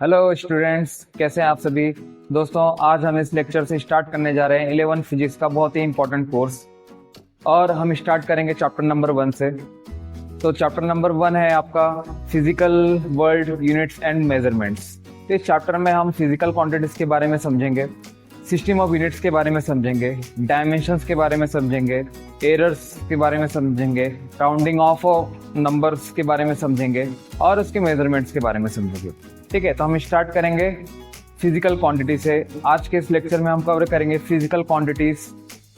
Hello students, कैसे हैं आप सभी। दोस्तों, आज हम इस लेक्चर से स्टार्ट करने जा रहे हैं 11 फिजिक्स का बहुत ही इंपॉर्टेंट कोर्स। और हम स्टार्ट करेंगे चैप्टर नंबर 1 से। तो चैप्टर नंबर 1 है आपका physical world units and measurements. तो इस चैप्टर में हम फिजिकल क्वांटिटीज के बारे में समझेंगे, सिस्टम ऑफ यूनिट्स के बारे में समझेंगे, डायमेंशंस के बारे में समझेंगे, एरर्स के बारे में समझेंगे, राउंडिंग ऑफ नंबर्स के बारे में समझेंगे और उसके मेजरमेंट्स के बारे में समझेंगे। ठीक है, तो हम स्टार्ट करेंगे फिजिकल क्वांटिटी से। आज के इस लेक्चर में हम कवर करेंगे फिजिकल क्वांटिटीज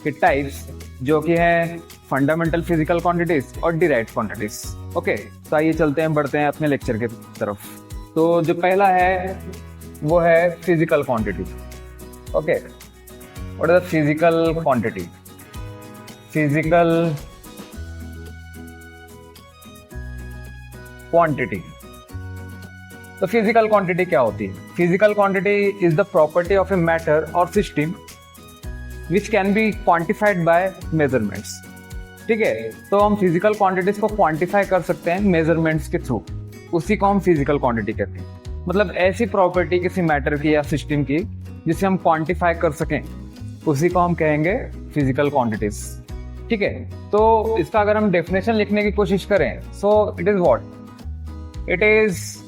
के टाइप्स, जो कि हैं फंडामेंटल फिजिकल क्वांटिटीज और डिराइव्ड क्वांटिटीज। ओके, तो आइए चलते हैं, बढ़ते हैं अपने लेक्चर के तरफ। तो जो पहला है वो है physical quantity. Okay, what is the physical quantity? Physical quantity. तो फिजिकल क्वांटिटी क्या होती है? Physical quantity is the property of a matter और system which can be quantified by measurements. ठीक है, तो हम फिजिकल क्वांटिटीज को क्वांटिफाई कर सकते हैं मेजरमेंट्स के थ्रू, उसी को हम फिजिकल क्वांटिटी कहते हैं। मतलब ऐसी प्रॉपर्टी किसी मैटर की या सिस्टम की जिसे हम क्वांटिफाई कर सकें, उसी को हम कहेंगे फिजिकल क्वांटिटीज। ठीक है, तो इसका अगर हम डेफिनेशन लिखने की कोशिश करें, सो it is what? It is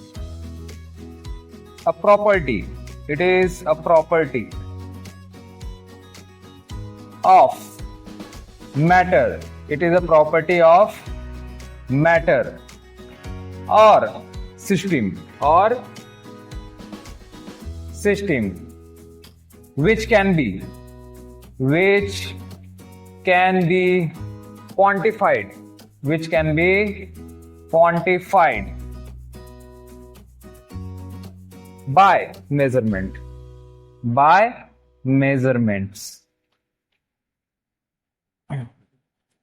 a property. It is a property of matter. It is a property of matter or system which can be quantified,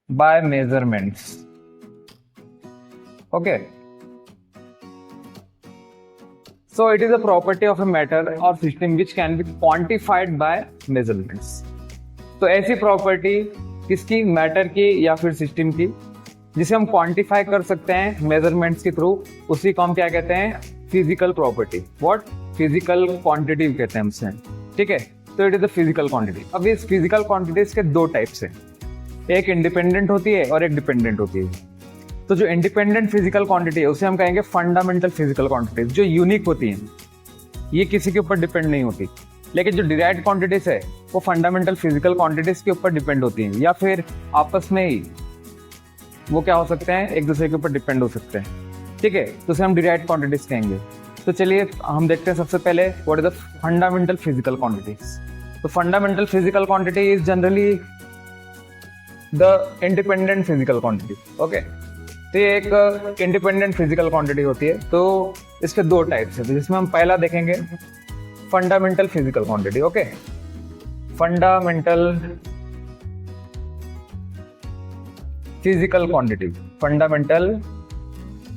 by measurements. Okay, so it is a property of a matter or system which can be quantified by measurements. तो ऐसी property किसकी? Matter की या फिर system की, जिसे हम quantify कर सकते हैं मेजरमेंट्स के थ्रू, उसी को हम क्या कहते हैं? Physical property. What? Physical quantity कहते हैं हमसे। ठीक है, तो it is the physical quantity. अब इस फिजिकल क्वांटिटीज के दो टाइप्स हैं, एक इंडिपेंडेंट होती है और एक डिपेंडेंट होती है। तो जो इंडिपेंडेंट फिजिकल क्वांटिटी है उसे हम कहेंगे फंडामेंटल फिजिकल क्वांटिटीज, जो यूनिक होती हैं, ये किसी के ऊपर डिपेंड नहीं होती। लेकिन जो डिराइव्ड क्वांटिटीज है वो फंडामेंटल फिजिकल क्वांटिटीज के ऊपर डिपेंड होती हैं, या फिर आपस में ही वो क्या हो सकते हैं? एक दूसरे के ऊपर डिपेंड हो सकते हैं। ठीक है, तो उसे हम डिराइव्ड क्वांटिटीज कहेंगे। तो चलिए हम देखते हैं सबसे पहले what is the fundamental physical quantities. तो fundamental physical quantity is generally the independent physical quantity. Okay, तो ये एक इंडिपेंडेंट फिजिकल क्वांटिटी होती है। तो इसके दो टाइप्स हैं, जिसमें हम पहला देखेंगे fundamental physical quantity. Okay, fundamental physical quantity, fundamental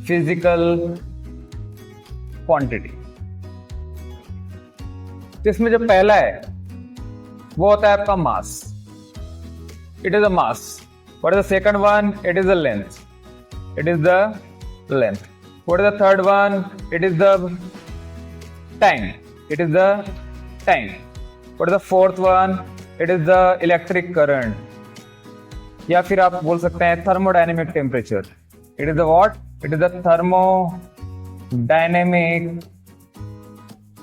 physical quantity. तो इसमें जो पहला है वो होता है आपका mass. It is a mass. What is the second one? It is the length. What is the third one? It is the time. What is the fourth one? It is the electric current, या फिर आप बोल सकते हैं thermodynamic temperature. It is the what? It is the thermodynamic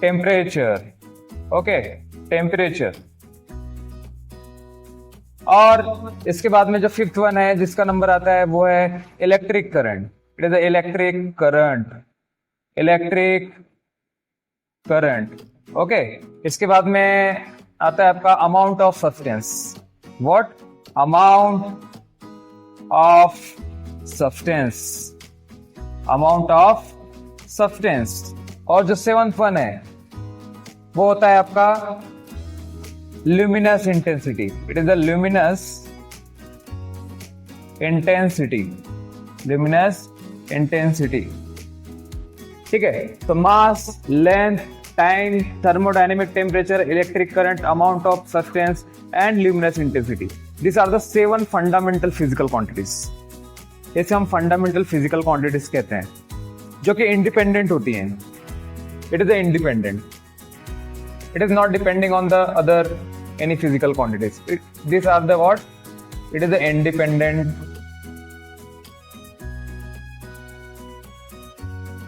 temperature. Okay, temperature. और इसके बाद में जो फिफ्थ वन है जिसका नंबर आता है वो है electric current. It is the electric current. Okay, इसके बाद में आता है आपका amount of substance. What? Amount of substance. और जो सेवंथ वन है वो होता है आपका luminous intensity. It is the luminous intensity. ठीक है, तो mass, length, time, thermodynamic temperature, electric current, amount of substance and luminous intensity, this are the 7 fundamental physical quantities. इसे हम फंडामेंटल फिजिकल क्वांटिटीज कहते हैं, जो कि इंडिपेंडेंट होती हैं। It is independent. It is not depending on the other any physical quantities. These are the what? It is the independent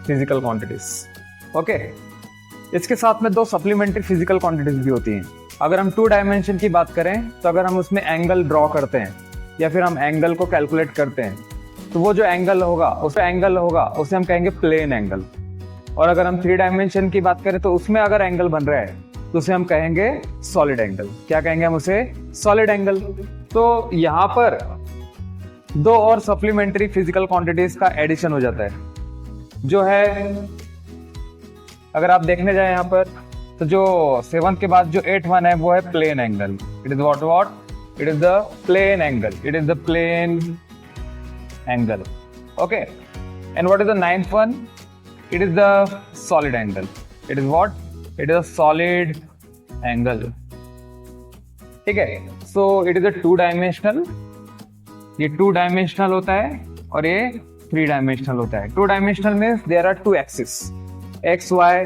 physical quantities. Okay. इसके साथ में दो सप्लीमेंट्री फिजिकल क्वांटिटीज भी होती हैं. अगर हम 2 डायमेंशन की बात करें तो अगर हम उसमें एंगल ड्रॉ करते हैं या फिर हम एंगल को कैलकुलेट करते हैं तो वो जो एंगल होगा उसे हम कहेंगे प्लेन एंगल. और अगर हम 3 डायमेंशन की बात करें तो उसमें अगर एंगल बन रहा है तो उसे हम कहेंगे सॉलिड एंगल. क्या कहेंगे हम उसे? Solid angle. तो यहाँ पर 2 और सप्लीमेंट्री फिजिकल क्वांटिटीज का एडिशन हो जाता है जो है, अगर आप देखने जाए यहाँ पर तो जो 7 के बाद जो 8th है वो है plane angle. It is what it is the plane angle. It is the plane angle. Okay. And what is the 9th one? It is the solid angle. It is what? It is a solid angle. ठीक है. So it is a 2 dimensional. ये 2 dimensional होता है और ये 3 dimensional होता है. 2 dimensional means there are 2 axis, X Y,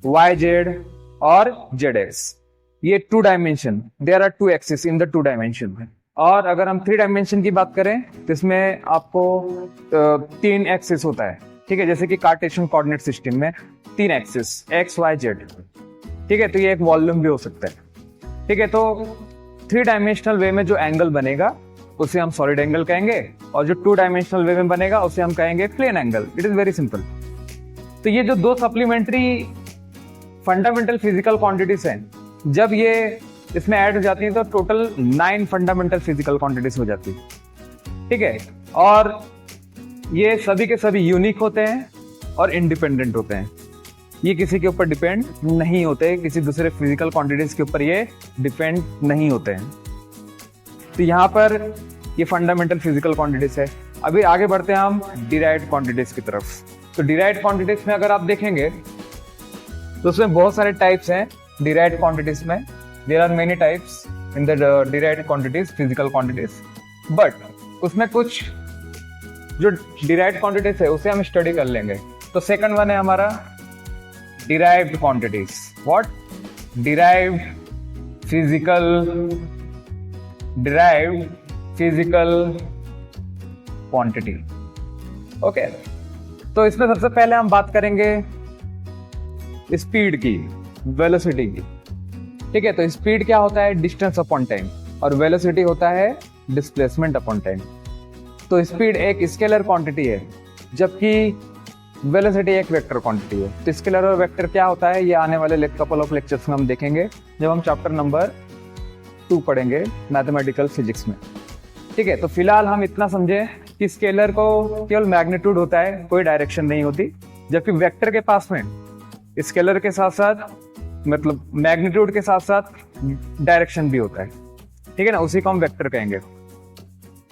Y Z और जेड एक्स. ये 2 dimension, there are 2 axis in the 2 dimension. और अगर हम 3 डायमेंशन की बात करें तो इसमें आपको 3 एक्सिस होता है. ठीक है. जैसे कि कार्टेशियन कोऑर्डिनेट सिस्टम में 3 एक्सिस, एक्स वाई जेड. ठीक है. तो ये एक वॉल्यूम भी हो सकता है. ठीक है. तो 3 डायमेंशनल वे में जो एंगल बनेगा उसे हम सॉलिड एंगल कहेंगे और जो 2 डायमेंशनल वे में बनेगा उसे हम कहेंगे plane angle. It is very simple. तो ये जो 2 सप्लीमेंट्री फंडामेंटल फिजिकल क्वांटिटीज हैं, जब ये इसमें ऐड हो जाती है तो टोटल 9 फंडामेंटल फिजिकल क्वांटिटीज हो जाती है. ठीक है. और ये सभी के सभी यूनिक होते हैं और इंडिपेंडेंट होते हैं. ये किसी के ऊपर डिपेंड नहीं होते, किसी दूसरे फिजिकल क्वांटिटीज के ऊपर ये डिपेंड नहीं होते हैं. तो यहाँ पर ये फंडामेंटल फिजिकल क्वांटिटीज है. अभी आगे बढ़ते हैं हम डिराइव्ड क्वांटिटीज की तरफ. तो डिराइव्ड क्वांटिटीज में अगर आप देखेंगे तो उसमें बहुत सारे टाइप्स हैं. डिराइव्ड क्वांटिटीज में there are many types in the derived quantities, physical quantities. But उसमें कुछ जो डिराइव्ड क्वांटिटीज है उसे हम स्टडी कर लेंगे. तो सेकंड वन है हमारा derived quantities. What? Derived physical quantity. Okay. तो इसमें सबसे पहले हम बात करेंगे स्पीड की, वेलोसिटी की. ठीक है. तो स्पीड क्या होता है? Distance upon time. और वेलोसिटी होता है डिस्प्लेसमेंट अपॉन टाइम. तो स्पीड एक स्केलर क्वांटिटी है जबकि वेलोसिटी एक वेक्टर क्वांटिटी है. तो स्केलर और वेक्टर क्या होता है ये आने वाले कपल ऑफ लेक्चर्स में हम देखेंगे जब हम चैप्टर नंबर 2 पढ़ेंगे मैथमेटिकल फिजिक्स में. ठीक है. तो फिलहाल हम इतना समझे कि स्केलर को केवल मैग्नीट्यूड होता है, कोई डायरेक्शन नहीं होती, जबकि वेक्टर के पास में स्केलर के साथ साथ मतलब मैग्नीट्यूड के साथ साथ डायरेक्शन भी होता है. ठीक है ना. उसी को हम वेक्टर कहेंगे.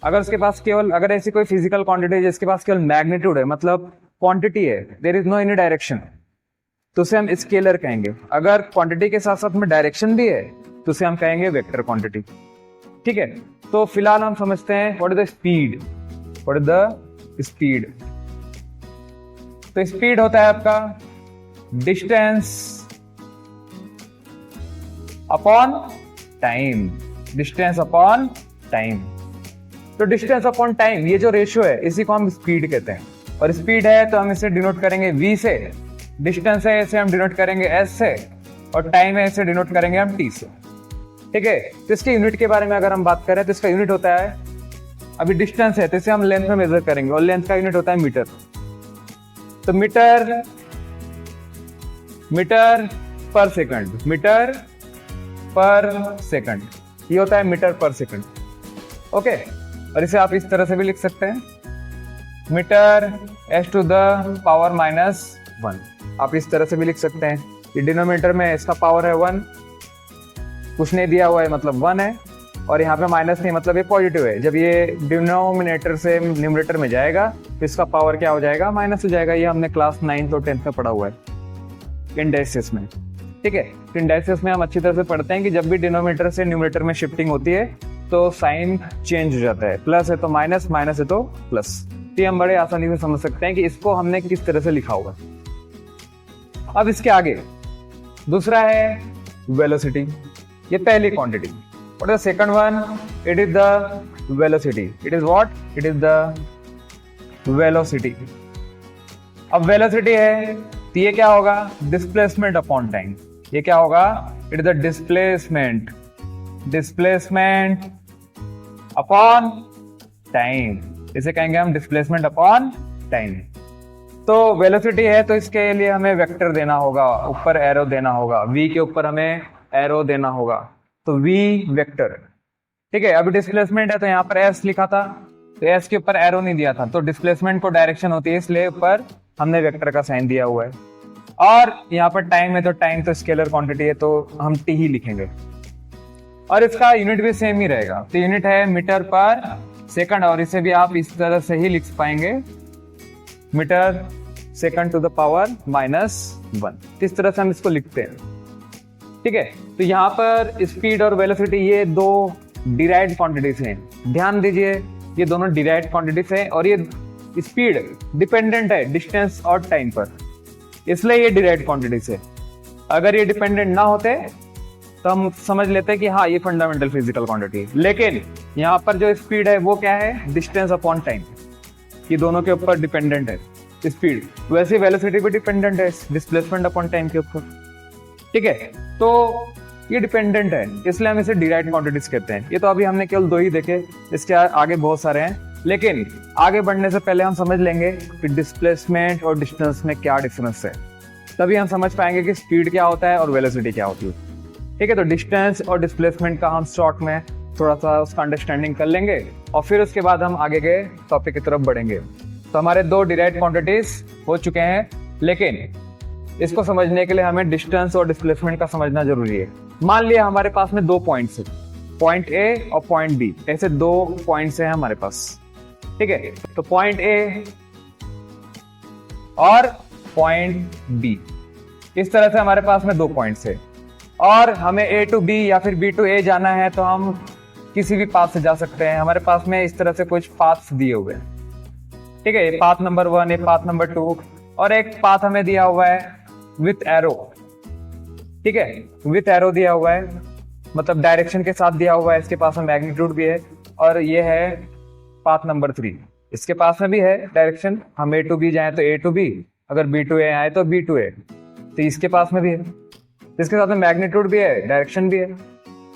अगर उसके पास केवल अगर ऐसी कोई फिजिकल क्वांटिटी है जिसके पास केवल मैग्नीट्यूड है, मतलब क्वांटिटी है, there is no any direction, तो उसे हम स्केलर कहेंगे. अगर क्वांटिटी के साथ साथ में डायरेक्शन भी है तो उसे हम कहेंगे वेक्टर क्वांटिटी. ठीक है. तो फिलहाल हम समझते हैं what is the speed. What is the speed? तो स्पीड होता है आपका distance upon time. Distance upon time. तो डिस्टेंस अपॉन टाइम ये जो रेशियो है इसी को हम स्पीड कहते हैं. और स्पीड है तो हम इसे डिनोट करेंगे v से, डिस्टेंस है इसे हम डिनोट करेंगे s से, और टाइम है इसे डिनोट करेंगे हम t से. ठीक है. तो इसके यूनिट के बारे में अगर हम बात करें तो इसका यूनिट होता है, अभी डिस्टेंस है तो इसे हम लेंथ में मेजर करेंगे और लेंथ का यूनिट होता है मीटर. तो मीटर पर सेकंड. मीटर पर सेकंड ये होता है मीटर पर सेकंड. ओके. और इसे आप इस तरह से भी लिख सकते हैं, metre s to the power -1. आप इस तरह से भी लिख सकते हैं. ये डिनोमिनेटर में इसका पावर है 1, कुछ नहीं दिया हुआ है मतलब 1 है, और यहाँ पे माइनस नहीं मतलब ये पॉजिटिव है. जब ये डिनोमिनेटर से न्यूमरेटर में जाएगा तो इसका पावर क्या हो जाएगा? माइनस हो जाएगा. ये हमने क्लास 9th और 10th में पढ़ा हुआ है इंडाइसिस में. ठीक है. तो इंडाइसिस में हम अच्छी तरह से पढ़ते हैं कि जब भी डिनोमिनेटर से न्यूमरेटर में शिफ्टिंग होती है तो साइन चेंज हो जाता है. प्लस है तो माइनस, माइनस है तो प्लस. तो हम बड़े आसानी से समझ सकते हैं कि इसको हमने किस तरह से लिखा होगा. अब इसके आगे दूसरा है वेलोसिटी, ये पहली quantity. What is the second one? It is the velocity. It is what? It is the velocity. अब वेलोसिटी है तो ये क्या होगा? Displacement upon time. ये क्या होगा? It is the displacement, displacement upon time. इसे कहेंगे हम डिस्प्लेसमेंट अपॉन टाइम। तो वेलोसिटी है तो इसके लिए हमें वेक्टर देना होगा, ऊपर एरो देना होगा, v के ऊपर हमें एरो देना होगा, तो v वेक्टर। ठीक है, अभी डिस्प्लेसमेंट है तो यहाँ पर s लिखा था, तो s के ऊपर एरो नहीं दिया था, तो डिस्प्लेसमेंट को डायरेक्शन होती है, इसलिए ऊपर हमने वेक्टर का साइन दिया हुआ है। और यहाँ पर टाइम है तो टाइम तो स्केलर क्वांटिटी है, तो हम t ही लिखेंगे। और इसका यूनिट भी सेम ही रहेगा, तो यूनिट है मीटर पर सेकंड, और इसे भी आप इस तरह से ही लिख पाएंगे, metre second to the power -1। इस तरह से हम इसको लिखते हैं। ठीक है, तो यहाँ पर स्पीड और वेलोसिटी ये दो डिराइव्ड क्वांटिटीज हैं। ध्यान दीजिए, ये दोनों डिराइव्ड क्वांटिटीज हैं, और ये स्पीड डिपेंडेंट है डिस्टेंस और टाइम पर, इसलिए ये डिराइव्ड क्वांटिटीज है। अगर ये डिपेंडेंट ना होते तो हम समझ लेते हैं कि हाँ ये फंडामेंटल फिजिकल क्वांटिटी है। लेकिन यहाँ पर जो स्पीड है वो क्या है? Distance upon time. ये दोनों के ऊपर डिपेंडेंट है स्पीड, वैसे वेलोसिटी भी डिपेंडेंट है डिस्प्लेसमेंट अपॉन टाइम के ऊपर। ठीक है, तो ये डिपेंडेंट है, इसलिए हम इसे डिराइव्ड क्वांटिटीज कहते हैं। ये तो अभी हमने केवल दो ही देखे, इसके आगे बहुत सारे हैं, लेकिन आगे बढ़ने से पहले हम समझ लेंगे कि डिस्प्लेसमेंट और डिस्टेंस में क्या डिफरेंस है, तभी हम समझ पाएंगे कि स्पीड क्या होता है और वेलोसिटी क्या होती है। ठीक है, तो डिस्टेंस और डिस्प्लेसमेंट का हम शॉर्ट में थोड़ा सा उसका अंडरस्टैंडिंग कर लेंगे, और फिर उसके बाद हम आगे के टॉपिक की तरफ बढ़ेंगे। तो हमारे दो डिराइव्ड क्वांटिटीज हो चुके हैं, लेकिन इसको समझने के लिए हमें डिस्टेंस और डिस्प्लेसमेंट का समझना जरूरी है। मान लिया हमारे पास में दो पॉइंट्स है, पॉइंट ए और पॉइंट बी, ऐसे दो पॉइंट्स हैं हमारे पास। ठीक है, तो पॉइंट ए और पॉइंट बी, इस तरह से हमारे पास में दो पॉइंट्स है, और हमें ए टू बी या फिर बी टू ए जाना है, तो हम किसी भी पाथ से जा सकते हैं। हमारे पास में इस तरह से कुछ पाथ्स दिए हुए हैं। ठीक है, पाथ नंबर 1, एक पाथ नंबर 2, और एक पाथ हमें दिया हुआ है विथ एरो। ठीक है, विथ एरो दिया हुआ है, मतलब डायरेक्शन के साथ दिया हुआ है। इसके पास में मैग्नीट्यूड भी है, और ये है पाथ नंबर 3, इसके पास में भी है डायरेक्शन। हम ए टू बी जाए तो ए टू बी, अगर बी टू ए आए तो बी टू ए, तो इसके पास में भी है, इसके साथ में मैग्नीट्यूड भी है, डायरेक्शन भी है।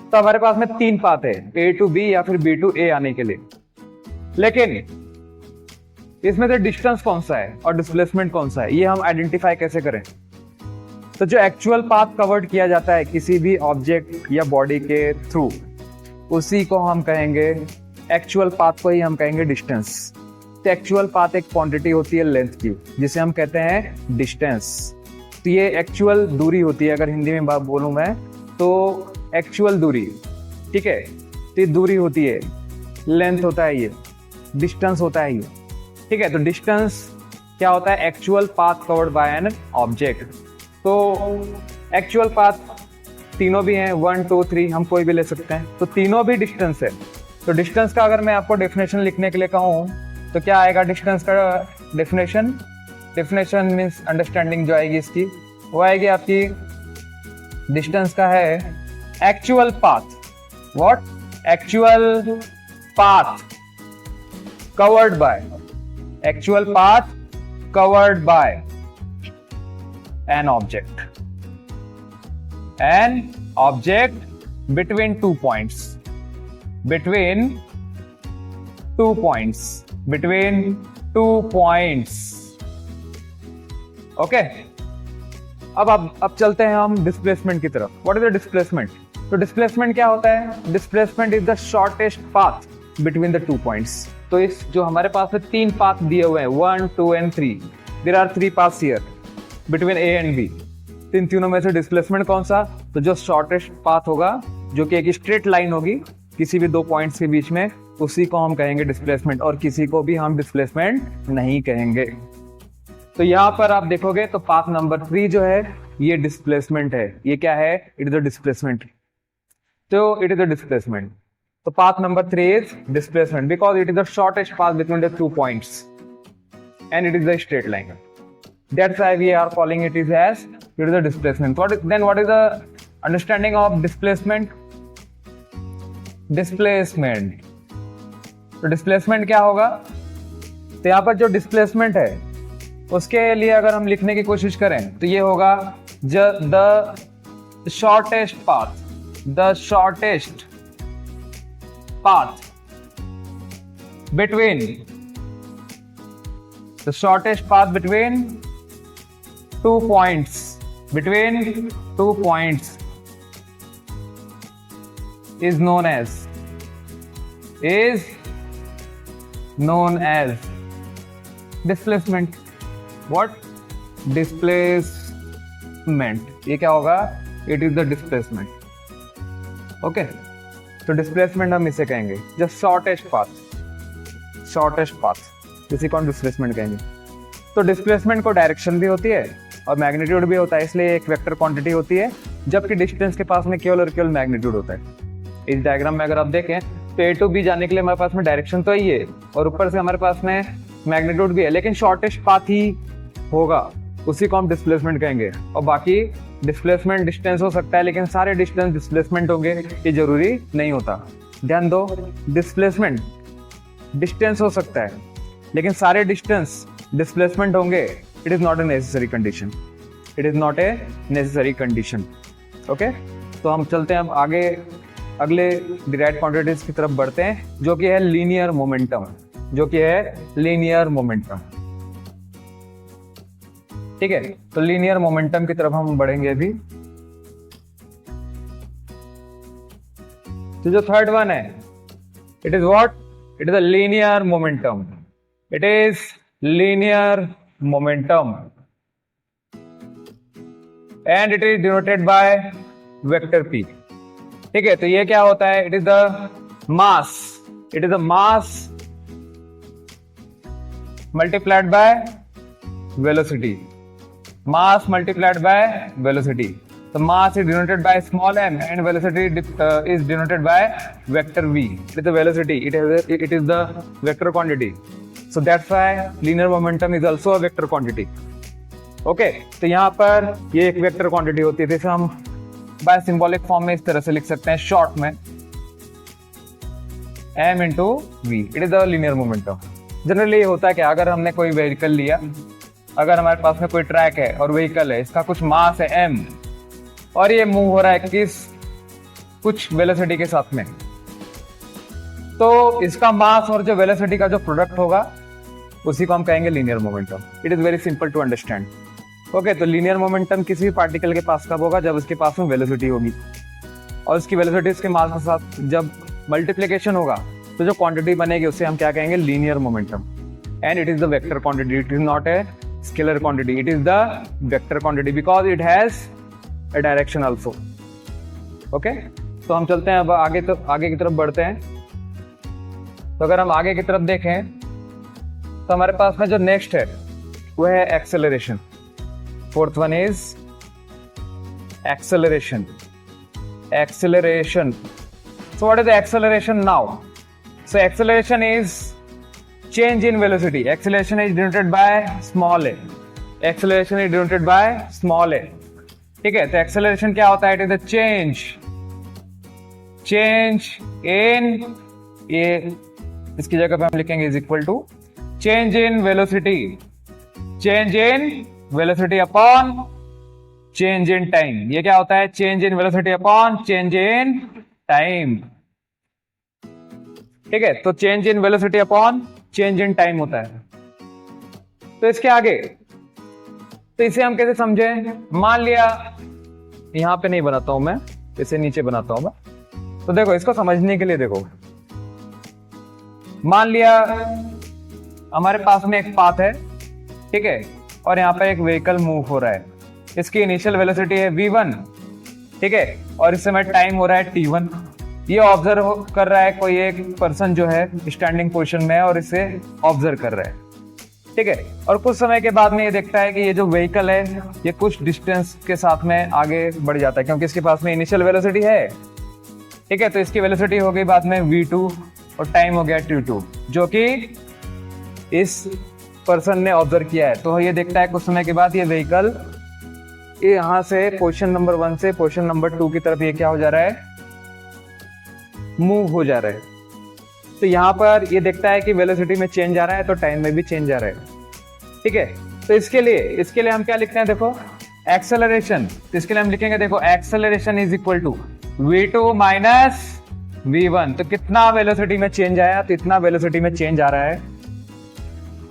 तो हमारे पास में तीन पाथ है, ए टू बी या फिर बी टू ए आने के लिए। लेकिन इसमें से डिस्टेंस कौन सा है और डिस्प्लेसमेंट कौन सा है, ये हम आइडेंटिफाई कैसे करें? तो जो एक्चुअल पाथ कवर्ड किया जाता है किसी भी ऑब्जेक्ट या बॉडी के थ्रू, उसी को हम कहेंगे, एक्चुअल पाथ को ही हम कहेंगे डिस्टेंस। तो एक्चुअल पाथ एक क्वांटिटी होती है लेंथ की, जिसे हम कहते हैं डिस्टेंस। तो ये एक्चुअल दूरी होती है, अगर हिंदी में बात बोलूं मैं तो एक्चुअल दूरी। ठीक है, तो ये दूरी होती है, लेंथ होता है ये, डिस्टेंस होता है ये। ठीक है, तो डिस्टेंस क्या होता है? Actual path covered by an object. तो एक्चुअल पाथ तीनों भी हैं, 1 2 3, हम कोई भी ले सकते हैं, तो तीनों भी डिस्टेंस है। तो डिस्टेंस का अगर मैं आपको डेफिनेशन लिखने के लिए कहूँ तो क्या आएगा डिस्टेंस का डेफिनेशन? डेफिनेशन मीन्स अंडरस्टैंडिंग जो आएगी इसकी, वो आएगी आपकी, डिस्टेंस का है actual path. What? Actual path covered by, actual path covered by an object between 2 points, between 2 points। Okay, अब चलते हैं हम डिस्प्लेसमेंट की तरफ। What is the displacement? तो डिस्प्लेसमेंट क्या होता है? Displacement is the shortest path between the 2 points। तो इस जो हमारे पास में 3 पाथ दिए हुए हैं, 1 2 and 3, there are 3 paths here between A and B. तीनों में से डिस्प्लेसमेंट कौन सा? तो जो शॉर्टेस्ट पाथ होगा, जो कि एक स्ट्रेट लाइन होगी किसी भी 2 पॉइंट्स के बीच में, उसी को हम कहेंगे डिस्प्लेसमेंट, और किसी को भी हम डिस्प्लेसमेंट नहीं कहेंगे। तो यहाँ पर आप देखोगे तो पाथ नंबर 3 जो है ये डिस्प्लेसमेंट है। ये क्या है? It is a displacement. तो इट इज अ डिस्प्लेसमेंट। तो path number 3 is displacement because it is the shortest path between the 2 points and it is a straight line. That's why we are calling it is as It is the displacement. Then what is the understanding of displacement? Displacement. तो displacement क्या होगा? तो यहाँ पर जो displacement है उसके लिए अगर हम लिखने की कोशिश करें तो ये होगा the shortest path. The shortest path between the shortest path between 2 points. Between 2 points is known as displacement. What? Displacement. ये क्या होगा? It is the displacement. Okay. तो displacement हम इसे कहेंगे just shortest path. इसी को हम displacement कहेंगे. तो displacement को डायरेक्शन भी होती है और मैग्नीट्यूड भी होता है, इसलिए एक वेक्टर क्वांटिटी होती है, जबकि डिस्टेंस के पास में केवल और केवल मैग्नीट्यूड होता है. इस डायग्राम में अगर आप देखें तो A to B जाने के लिए हमारे पास में डायरेक्शन तो ही है और ऊपर से हमारे पास में मैग्नीट्यूड भी है, लेकिन शॉर्टेस्ट पाथ ही होगा, उसी को हम डिस्प्लेसमेंट कहेंगे. और बाकी डिस्प्लेसमेंट डिस्टेंस हो सकता है, लेकिन सारे डिस्टेंस डिस्प्लेसमेंट होंगे ये जरूरी नहीं होता. ध्यान दो, डिस्प्लेसमेंट डिस्टेंस हो सकता है लेकिन सारे डिस्टेंस डिस्प्लेसमेंट होंगे. It is not a necessary condition. Okay, तो हम चलते हैं अब आगे, अगले डिराइव्ड क्वांटिटीज की तरफ बढ़ते हैं, जो कि है लीनियर मोमेंटम. ठीक है, तो लीनियर मोमेंटम की तरफ हम बढ़ेंगे अभी. तो जो थर्ड वन है, it is what? It is a linear momentum. It is linear momentum and it is denoted by vector p. ठीक है, तो ये क्या होता है? It is the mass multiplied by velocity. Mass multiplied by velocity. So mass is denoted by small m and velocity is denoted by vector v. It is the velocity. It is the vector quantity. So that's why linear momentum is also a vector quantity. Okay. तो यहाँ पर ये एक vector quantity होती है, जिसे हम by symbolic form में इस तरह से लिख सकते हैं short में m into v. It is the linear momentum. Generally ये होता है कि अगर हमने कोई vehicle लिया, अगर हमारे पास में कोई ट्रैक है और व्हीकल है, इसका कुछ मास है m और ये मूव हो रहा है कुछ वेलोसिटी के साथ में, तो इसका मास और जो वेलोसिटी का जो प्रोडक्ट होगा उसी को हम कहेंगे linear momentum. It is very simple to understand. Okay, तो लीनियर मोमेंटम किसी भी पार्टिकल के पास कब होगा? जब उसके पास में वेलोसिटी होगी और उसकी वेलोसिटी उसके मास के साथ जब मल्टीप्लिकेशन होगा तो जो क्वांटिटी बनेगी उसे हम क्या कहेंगे? Linear momentum. And it is the vector quantity. It is not a scalar quantity. It is the vector quantity because it has a direction also. Okay? तो हम चलते हैं अब आगे की तरफ बढ़ते हैं. तो अगर हम आगे की तरफ देखें तो हमारे पास में जो नेक्स्ट है वो है acceleration. Fourth one is acceleration. So what is the acceleration now? So acceleration is change in velocity. Acceleration is denoted by small a. ठीक है, तो acceleration क्या होता है? It is the change in, ये इसकी जगह पे हम लिखेंगे is equal to change in velocity upon change in time. ये क्या होता है? change in velocity upon change in time. ठीक है, तो change in velocity upon change in time होता है. तो इसके आगे, तो इसे हम कैसे समझे? मान लिया, यहां पे नहीं बनाता हूं मैं, इसे नीचे बनाता हूं मैं. तो देखो, इसको समझने के लिए देखो, मान लिया हमारे पास में एक पाथ है, ठीक है, और यहाँ पे एक व्हीकल मूव हो रहा है. इसकी इनिशियल वेलोसिटी है v1, ठीक है, और इस समय टाइम हो रहा है t1. ये ऑब्जर्व कर रहा है कोई एक पर्सन जो है स्टैंडिंग पोजीशन में है और इसे ऑब्जर्व कर रहा है. ठीक है, और कुछ समय के बाद में ये देखता है कि ये जो व्हीकल है ये कुछ डिस्टेंस के साथ में आगे बढ़ जाता है, क्योंकि इसके पास में इनिशियल वेलोसिटी है. ठीक है, तो इसकी वेलोसिटी हो गई बाद में v2 और टाइम हो गया t2, जो कि इस पर्सन ने ऑब्जर्व किया है. तो ये देखता है कुछ समय के बाद ये व्हीकल ये यहाँ से पोजीशन नंबर 1 से पोजीशन नंबर 2 की तरफ ये क्या हो जा रहा है, मूव हो जा रहा है। तो यहाँ पर ये देखता है कि वेलोसिटी में चेंज आ रहा है तो टाइम में भी चेंज आ रहा है। ठीक है, तो इसके लिए हम क्या लिखते हैं, देखो एक्सेलरेशन। तो इसके लिए हम लिखेंगे, देखो acceleration is equal to v2 minus v1। तो कितना वेलोसिटी में चेंज आया, तो इतना वेलोसिटी में चेंज आ रहा है,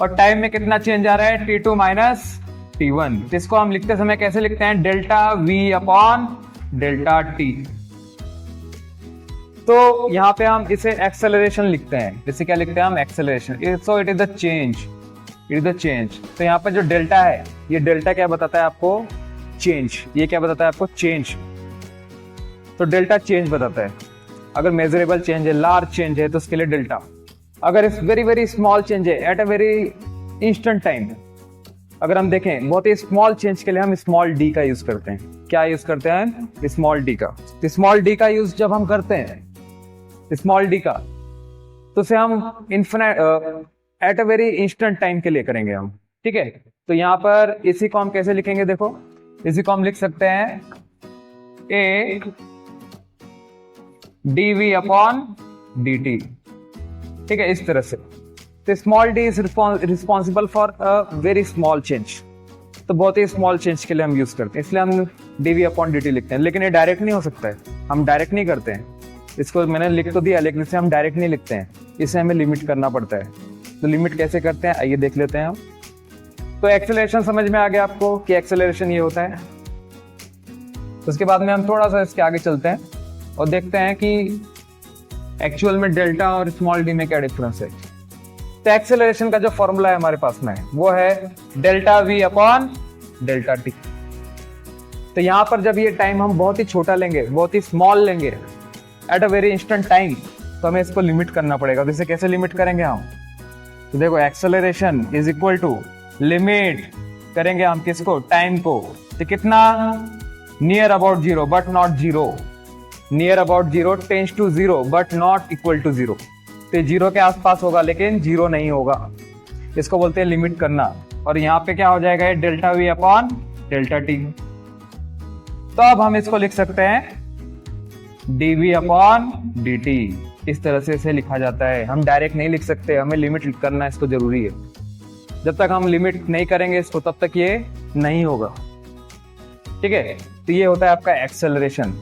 और टाइम में कितना चेंज आ रहा है, t2 माइनस t1। तो इसको हम लिखते समय कैसे लिखते हैं, delta v upon delta t। तो यहाँ पे हम इसे एक्सेलरेशन लिखते हैं, इसे क्या लिखते हैं हम, acceleration. So it is the change, it is the change. तो यहाँ पर जो डेल्टा है, ये डेल्टा क्या बताता है आपको, चेंज। ये क्या बताता है आपको, चेंज। तो डेल्टा चेंज बताता है। अगर मेजरेबल चेंज है, लार्ज चेंज है, तो उसके लिए डेल्टा। अगर इस वेरी वेरी स्मॉल चेंज है, at a very instant time, अगर हम देखें बहुत ही स्मॉल चेंज के लिए हम स्मॉल डी का यूज करते हैं। क्या यूज करते हैं, स्मॉल डी का। स्मॉल डी का यूज जब हम करते हैं, स्मॉल डी का, तो उसे हम infinite at a very instant time के लिए करेंगे हम। ठीक है, तो यहाँ पर इसी को हम कैसे लिखेंगे, देखो इसी को हम लिख सकते हैं ए dv अपॉन dt। ठीक है, इस तरह से। तो small D is responsible for a very small change. तो बहुत ही स्मॉल चेंज के लिए हम यूज करते हैं, इसलिए हम dv अपॉन dt लिखते हैं। लेकिन ये डायरेक्ट नहीं हो सकता है, हम डायरेक्ट नहीं करते हैं। इसको मैंने लिख तो दिया, लेकिन इसे हम डायरेक्ट नहीं लिखते हैं, इसे हमें लिमिट करना पड़ता है। तो लिमिट कैसे करते हैं, आइए देख लेते हैं हम। तो एक्सेलरेशन समझ में आ गया आपको कि एक्सेलरेशन ये होता है। उसके बाद में हम थोड़ा सा इसके आगे चलते हैं और देखते हैं कि एक्चुअल में डेल्टा और स्मॉल डी में क्या डिफरेंस है। तो एक्सेलरेशन का जो फॉर्मूला है हमारे पास में, वो है delta we upon delta T. तो यहाँ पर जब ये टाइम हम बहुत ही छोटा लेंगे, बहुत ही स्मॉल लेंगे, at a very instant time, तो हमें इसको लिमिट करना पड़ेगा। तो इसे कैसे लिमिट करेंगे हम, तो देखो acceleration is equal to limit करेंगे हम किसको, टाइम को। तो कितना, near about zero but not zero, near about zero tends to zero but not equal to zero. तो जीरो के आसपास होगा लेकिन जीरो नहीं होगा, इसको बोलते हैं लिमिट करना। और यहाँ पे क्या हो जाएगा, delta we upon delta T. तो अब हम इसको लिख सकते हैं dv अपॉन dt। इस तरह से इसे लिखा जाता है। हम डायरेक्ट नहीं लिख सकते, हमें लिमिट करना इसको जरूरी है। जब तक हम लिमिट नहीं करेंगे इसको, तब तक ये नहीं होगा। ठीक है, तो ये होता है आपका एक्सेलरेशन।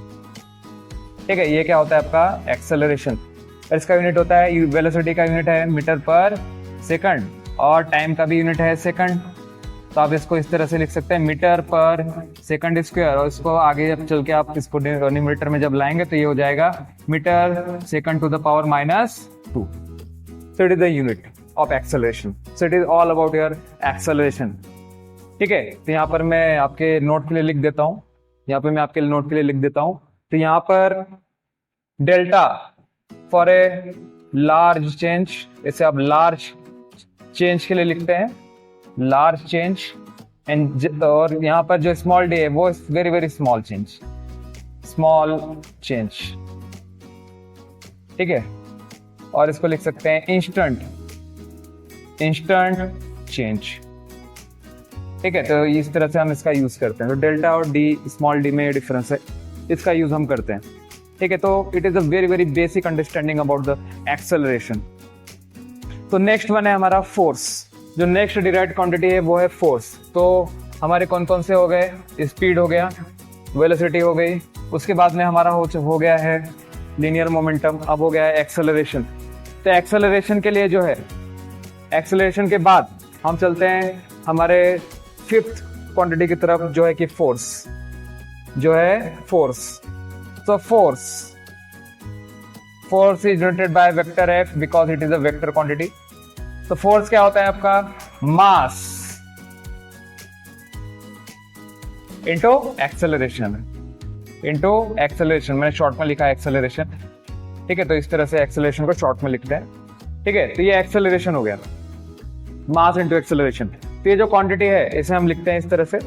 ठीक है, ये क्या होता है आपका एक्सेलरेशन। और इसका यूनिट होता है, वेलोसिटी का यूनिट है मीटर पर सेकंड, और टाइम का भी यूनिट है सेकंड। तो आप इसको इस तरह से लिख सकते हैं, मीटर पर सेकंड स्क्वायर। और इसको आगे जब चल के आप इसको न्यूमरेटर में जब लाएंगे तो ये हो जाएगा metre second to the power -2। So it is the unit of acceleration. So it is all about your acceleration. ठीक है, तो यहाँ पर मैं आपके नोट के लिए लिख देता हूँ, यहाँ पे मैं आपके नोट के लिए लिख देता हूँ। तो यहाँ पर delta for a large change, इसे आप लार्ज चेंज के लिए लिखते हैं, लार्ज चेंज। एंड और यहाँ पर जो स्मॉल डी है वो very very small change, small change. ठीक है, और इसको लिख सकते हैं इंस्टेंट, इंस्टेंट चेंज। ठीक है, तो इस तरह से हम इसका यूज करते हैं। तो डेल्टा और डी, स्मॉल डी में डिफरेंस है, इसका यूज हम करते हैं। ठीक है, तो it is a very very basic understanding about the acceleration. तो नेक्स्ट वन है हमारा फोर्स। जो नेक्स्ट डिराइव्ड क्वांटिटी है वो है फोर्स। तो हमारे कौन कौन से हो गए, स्पीड हो गया, वेलोसिटी हो गई, उसके बाद में हमारा हो गया है लीनियर मोमेंटम, अब हो गया है एक्सेलरेशन। तो एक्सेलरेशन के लिए जो है, एक्सेलरेशन के बाद हम चलते हैं हमारे फिफ्थ क्वांटिटी की तरफ, जो है कि फोर्स, जो है फोर्स। तो force is denoted by vector F because it is a vector quantity. तो फोर्स क्या होता है आपका, mass into acceleration, into acceleration. मैंने शॉर्ट में लिखा है एक्सेलरेशन। ठीक है, तो इस तरह से एक्सेलरेशन को शॉर्ट में लिखते हैं। ठीक है, तो ये एक्सेलरेशन हो गया, मास इनटू एक्सेलरेशन। तो ये जो क्वांटिटी है इसे हम लिखते हैं इस तरह से,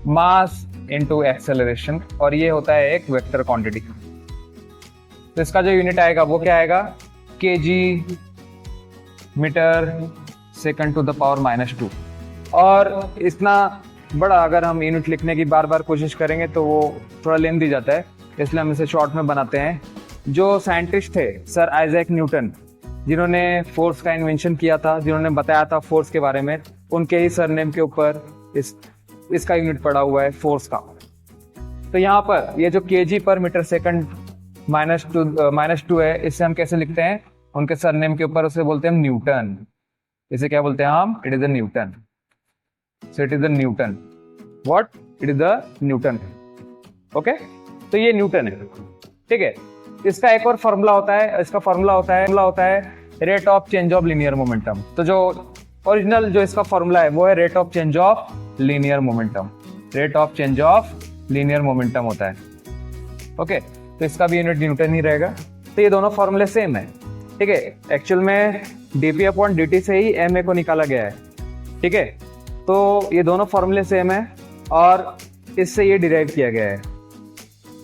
मास इनटू एक्सेलरेशन, और ये होता है एक वेक्टर क्वांटिटी। तो इसका जो यूनिट आएगा वो क्या आएगा, kg metre second to the power -2। और इतना बड़ा, अगर हम यूनिट लिखने की बार बार कोशिश करेंगे तो वो थोड़ा लेंथी जाता है, इसलिए हम इसे शॉर्ट में बनाते हैं। जो साइंटिस्ट थे सर आइजैक न्यूटन, जिन्होंने फोर्स का इन्वेंशन किया था, जिन्होंने बताया था फोर्स के बारे में, उनके ही सरनेम के ऊपर इसका यूनिट पड़ा हुआ है फोर्स का। तो यहाँ पर ये जो केजी पर मीटर सेकंड -2 है, इससे हम कैसे लिखते हैं? उनके सरनेम के ऊपर उसे बोलते हैं हम न्यूटन। इसे क्या बोलते हैं हम? It is a Newton. So it is a Newton. What? It is a Newton. Okay, तो ये न्यूटन है, ठीक है। इसका एक और फॉर्मूला होता है, इसका फॉर्मूला होता है rate of change of linear momentum. तो जो ओरिजिनल जो इसका फॉर्मूला है वो है rate of change of linear momentum. Rate of change of linear momentum होता है। ओके, तो इसका भी यूनिट न्यूटन ही रहेगा। तो ये दोनों फॉर्मूले सेम है, ठीक है। एक्चुअल में dp/dt से ही ma को निकाला गया है, ठीक है। तो ये दोनों फॉर्मूले सेम है और इससे ये डिराइव किया गया है।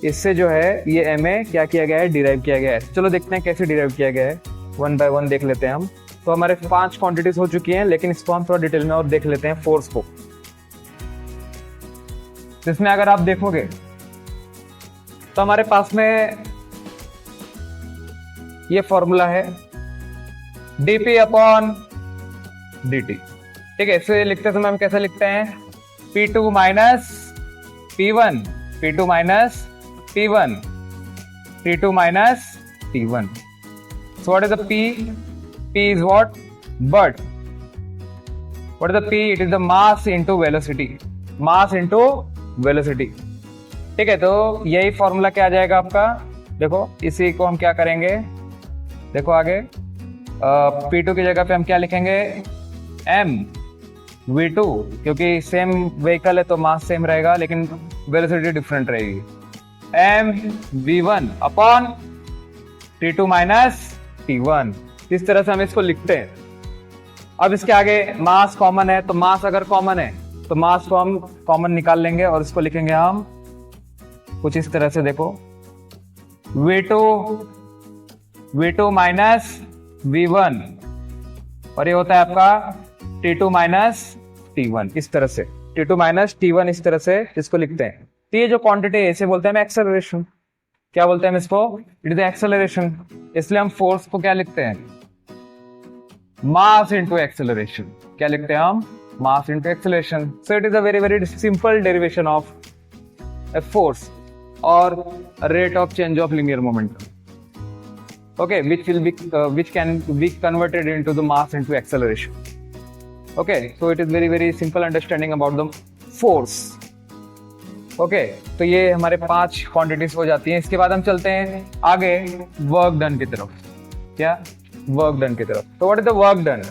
इससे जो है ये ma क्या किया गया है? डिराइव किया गया है। चलो देखते हैं कैसे डिराइव किया गया है, वन बाय वन देख लेते हैं हम। तो हमारे 5 क्वांटिटीज हो चुकी हैं, लेकिन इसको हम थोड़ा डिटेल में और देख लेते हैं फोर्स को। जिसमें अगर आप देखोगे तो हमारे पास में ये फॉर्मूला है dp/dt, ठीक है। इसे लिखते समय हम कैसे लिखते हैं? P2 minus P1, P2 minus P1, P2 minus P1। So what is the P? P is what? But what is the P? It is the mass into velocity. Mass into velocity. ठीक है, तो यही formula क्या आ जाएगा आपका? देखो, इसी को हम क्या करेंगे? देखो आगे P2 की जगह पे हम क्या लिखेंगे? M V2, क्योंकि सेम व्हीकल है तो मास सेम रहेगा लेकिन वेलोसिटी डिफरेंट रहेगी। M V1 upon T2 minus T1। इस तरह से हम इसको लिखते हैं। अब इसके आगे मास कॉमन है, तो मास अगर कॉमन है तो मास को हम कॉमन निकाल लेंगे और इसको लिखेंगे हम कुछ इस तरह से। देखो V2 माइनस V1 और ये होता है आपका T2 माइनस T1। इस तरह से T2 माइनस T1 इस तरह से इसको लिखते हैं। तो ये जो क्वांटिटी है इसे बोलते हैं हम एक्सेलरेशन। क्या बोलते हैं हम इसको? It is acceleration. इसलिए हम फोर्स को क्या लिखते हैं? Mass into acceleration. क्या लिखते हैं हम? Mass into acceleration. So it is a very very simple derivation of a force or a rate of change of linear momentum, okay, which can be converted into the mass into acceleration. Okay, so it is very very simple understanding about the force. Okay, तो ये हमारे 5 quantities हो जाती हैं। इसके बाद हम चलते हैं आगे वर्क डन की तरफ। क्या? वर्क डन की तरफ। तो what is the work done?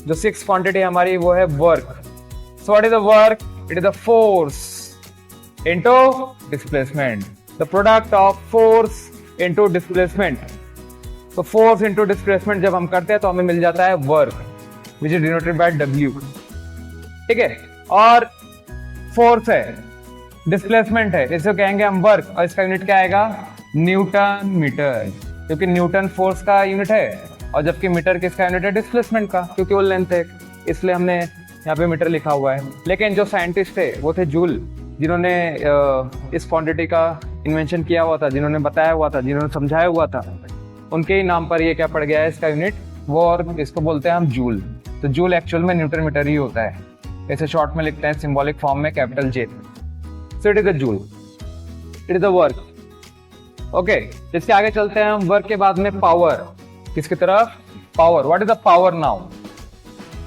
जो 6 क्वांटिटी हमारी वो है work. So what is the work? It is the force into displacement, the product of force into displacement. तो force into displacement जब हम करते हैं तो हमें मिल जाता है work, which is denoted by W, ठीक है। और फोर्स है, डिस्प्लेसमेंट है, इसे कहेंगे हम वर्क और इसका यूनिट क्या आएगा? न्यूटन मीटर, क्योंकि न्यूटन फोर्स का यूनिट है और जबकि मीटर किसका यूनिट है? डिस्प्लेसमेंट का, क्योंकि वो लेंथ है, इसलिए हमने यहाँ पे मीटर लिखा हुआ है। लेकिन जो साइंटिस्ट थे वो थे जूल, जिन्होंने इस क्वांटिटी का इन्वेंशन किया हुआ था, जिन्होंने बताया हुआ था, जिन्होंने समझाया हुआ था, उनके ही नाम पर ये क्या पड़ गया है इसका यूनिट, वो, और इसको बोलते हैं हम जूल। तो जूल एक्चुअल में न्यूटन मीटर ही होता है, इसे शॉर्ट में लिखते हैं सिंबॉलिक फॉर्म में capital J। So it is the joule, it is the work. Okay, इसके आगे चलते हैं हम। वर्क के बाद में पावर, किसकी तरफ? Power. What is the power now?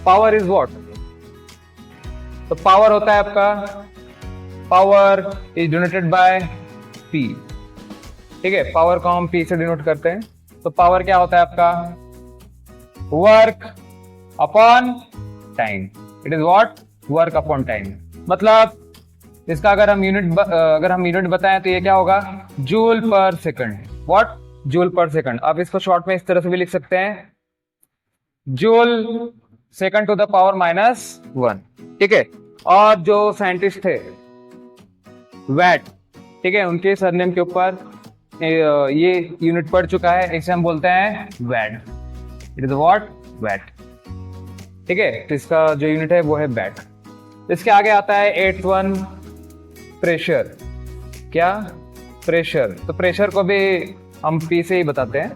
Power is what? तो पावर होता है आपका, power is denoted bye P, ठीक है। पावर को हम P से डिनोट करते हैं। तो पावर क्या होता है आपका? Work upon time. It is what? Work upon time. मतलब इसका अगर हम यूनिट बताएं तो ये क्या होगा? जूल पर सेकंड। व्हाट? जूल पर सेकंड। आप इसको शॉर्ट में इस तरह से भी लिख सकते हैं, joule second to the power -1, ठीक है। और जो साइंटिस्ट थे वैट, ठीक है, उनके सरनेम के ऊपर ये यूनिट पड़ चुका है, इसे हम बोलते हैं watt. It is what? Watt, ठीक है। तो इसका जो यूनिट है वो है वैट। इसके आगे आता है 8th वन, प्रेशर। क्या? प्रेशर। तो प्रेशर को भी हम पी से ही बताते हैं,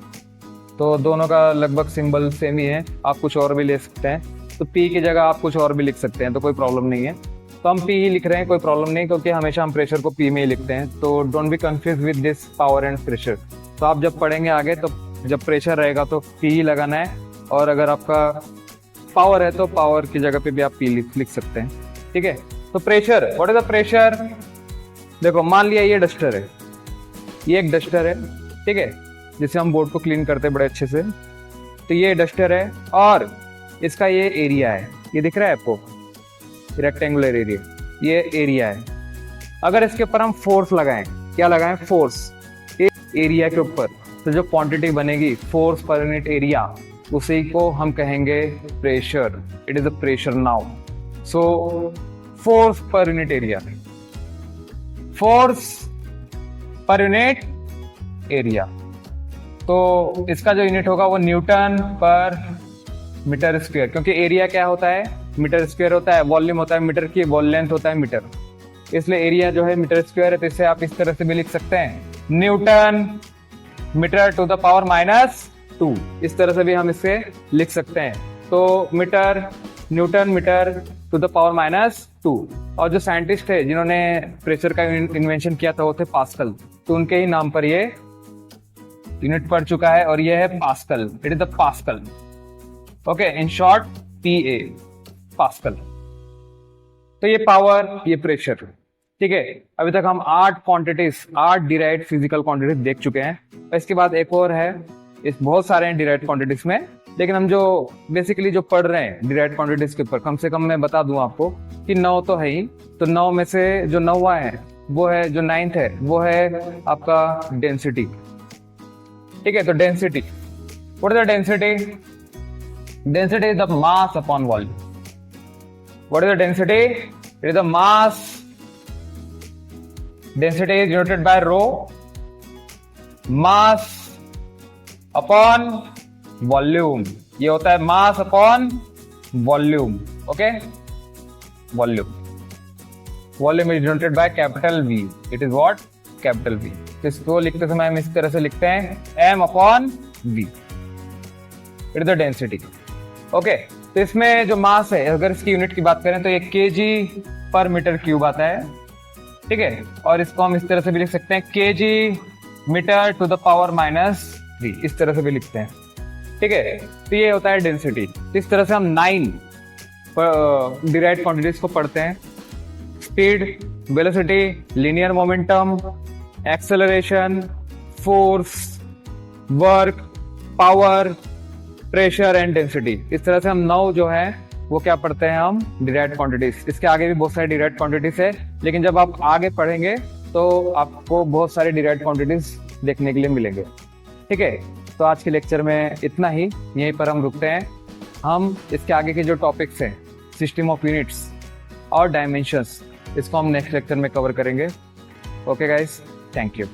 तो दोनों का लगभग सिंबल सेम ही है, आप कुछ और भी ले सकते हैं। तो पी की जगह आप कुछ और भी लिख सकते हैं, तो कोई प्रॉब्लम नहीं है। तो हम पी ही लिख रहे हैं, कोई प्रॉब्लम नहीं, क्योंकि हमेशा हम प्रेशर को पी में ही लिखते हैं। तो don't be confuse with this power and pressure. तो आप जब पढ़ेंगे आगे, तो जब प्रेशर रहेगा तो पी ही लगाना है, और अगर आपका पावर है तो पावर की जगह पे भी आप पी लिख सकते हैं। ठीक है। तो pressure, what is the pressure? देखो, मान लिया ये डस्टर है, ये एक डस्टर है, ठीक है, जिससे हम बोर्ड को क्लीन करते हैं बड़े अच्छे से। तो ये डस्टर है और इसका ये एरिया है, ये दिख रहा है आपको, रेक्टेंगुलर एरिया, ये एरिया है। अगर इसके ऊपर हम फोर्स लगाएं, क्या लगाएं? फोर्स एरिया के ऊपर, तो जो क्वांटिटी बनेगी फोर्स पर यूनिट एरिया, उसी को हम कहेंगे pressure. It is a pressure now. So force per unit area, force per unit area. तो इसका जो यूनिट होगा वो न्यूटन पर मीटर स्क्वायर, क्योंकि एरिया क्या होता है? मीटर स्क्वायर होता है, वॉल्यूम होता है मीटर की, वॉल लेंथ होता है मीटर, इसलिए एरिया जो है मीटर स्क्वायर है। तो इसे आप इस तरह से भी लिख सकते हैं, newton metre to the power -2, इस तरह से भी हम इसे लिख सकते हैं। तो metre, newton metre to the power -2। और जो साइंटिस्ट है जिन्होंने प्रेशर का इन्वेंशन किया था वो थे पास्कल, तो उनके ही नाम पर ये यूनिट पड़ चुका है, और ये है pascal. It is the pascal. Okay, in short PA, pascal. तो ये पावर, ये प्रेशर। ठीक है। अभी तक हम 8 क्वांटिटीज, 8 डिराइव्ड फिजिकल क्वांटिटीज देख चुके हैं। और इसके बाद एक और है, इस बहुत सारे हैं डिराइव्ड क्वांटिटीज में, लेकिन हम जो बेसिकली जो पढ़ रहे हैं डिराइव्ड क्वांटिटीज के ऊपर, कम से कम मैं बता दूं आपको कि 9 तो है ही। तो 9 में से जो 9वां है वो है, जो 9th है वो है आपका डेंसिटी। ठीक है। तो density, what is the density? Density is the mass upon volume. What is the density? It is the mass. Density is denoted by rho, mass upon volume. ये होता है mass upon volume. Okay, volume. Volume is denoted by capital V। It is what? Capital V। तो इसको लिखते समय हम इस तरह से लिखते हैं, M upon V। It is the density. Okay. तो इसमें जो मास है, अगर इसकी यूनिट की बात करें तो ये kg पर मीटर क्यूब आता है। ठीक है। और इसको हम इस तरह से भी लिख सकते हैं, kg metre to the power -3, इस तरह से भी लिखते हैं। ठीक है। तो ये होता है डेंसिटी। तो इस तरह से हम 9 डिराइव्ड क्वांटिटीज को पढ़ते हैं। Speed, velocity, linear momentum, acceleration, force, work, power, pressure and density. इस तरह से हम 9 जो है वो क्या पढ़ते हैं हम? Derived quantities. इसके आगे भी बहुत सारे डिराइव्ड क्वांटिटीज है, लेकिन जब आप आगे पढ़ेंगे तो आपको बहुत सारे डिराइव्ड क्वांटिटीज देखने के लिए मिलेंगे। ठीक है। तो आज के लेक्चर में इतना ही, यहीं पर हम रुकते हैं। हम इसके आगे के जो टॉपिक्स हैं, सिस्टम ऑफ यूनिट्स और डायमेंशंस, इसको हम नेक्स्ट लेक्चर में कवर करेंगे। Okay guys, thank you.